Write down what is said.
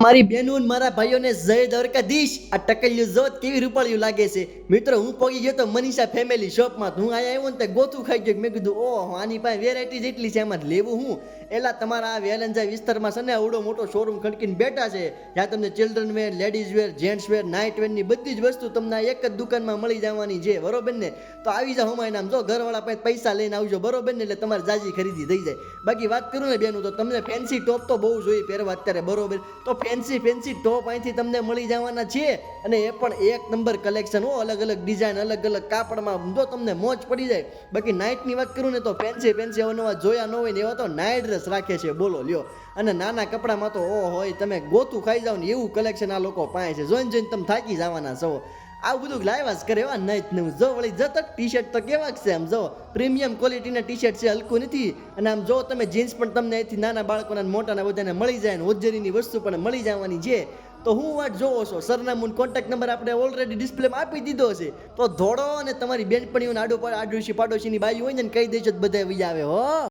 મારી બહેનો ને મારા ભાઈઓને જય દ્વારકાધીશ. આ ટકલિયું જોત કેવી રૂપાળિયું લાગે છે. મિત્રો હું પગી ગયો તો મનીષા ફેમિલી શોપમાં. હું અહીંયા આવ્યો ને તે ગોતું ખાઈ ગયો. મેં કીધું ઓહ આની પાસે વેરાયટી જેટલી છે, એમાં લેવું હું. એલા તમારા આ વેલંજા વિસ્તારમાં છે ને આવડો મોટો શોરૂમ ખડકીને બેઠા છે, જ્યાં તમને children wear, ladies wear, gents wear, night વેરની બધી જ વસ્તુ તમને એક જ દુકાનમાં મળી જવાની છે, બરોબર ને. તો આવી જાઓ હમાય નામ, જો ઘરવાળા પાસે પૈસા લઈને આવજો, બરોબર ને, એટલે તમારે જાજી ખરીદી થઈ જાય. બાકી વાત કરું ને બેનું, તો તમને ફેન્સી ટોપ તો બહુ જોઈએ પહેરવા અત્યારે, બરોબર. તો ફેન્સી ટોપ અહીંથી તમને મળી જવાના છે, અને એ પણ એક નંબર કલેક્શન હો, અલગ અલગ ડિઝાઇન, અલગ અલગ કાપડમાં, જો તમને મોજ પડી જાય. બાકી નાઇટની વાત કરું ને તો ફેન્સી અવનવા જોયા ન હોય ને એવા તો નાઇટ ડ્રેસ રાખે છે, બોલો લ્યો. અને નાના કપડામાં તો ઓ હોય તમે ગોતું ખાઈ જાવ ને એવું કલેક્શન આ લોકો પાસે છે. જોઈને તમે થાકી જવાના છો. આવું બધું લાવ્યા જ કરે એવા નાઈટ નું. જો વળી જતક ટી શર્ટ તો કેવા છે, આમ જો પ્રીમિયમ ક્વોલિટીના ટી શર્ટ છે, હલકું નથી. અને આમ જો તમે જીન્સ પણ તમને અહીંથી નાના બાળકોના મોટાના બધાને મળી જાય, ને હોજરીની વસ્તુ પણ મળી જવાની છે. તો હું વાત જોવો છો, સરનામું કોન્ટેક્ટ નંબર આપણે ઓલરેડી ડિસ્પ્લેમાં આપી દીધો છે. તો ધોડો અને તમારી બેનપણીઓને આડોશી પાડોશીની બાઈ હોય ને કહી દેજો, બધા આવી આવે હો.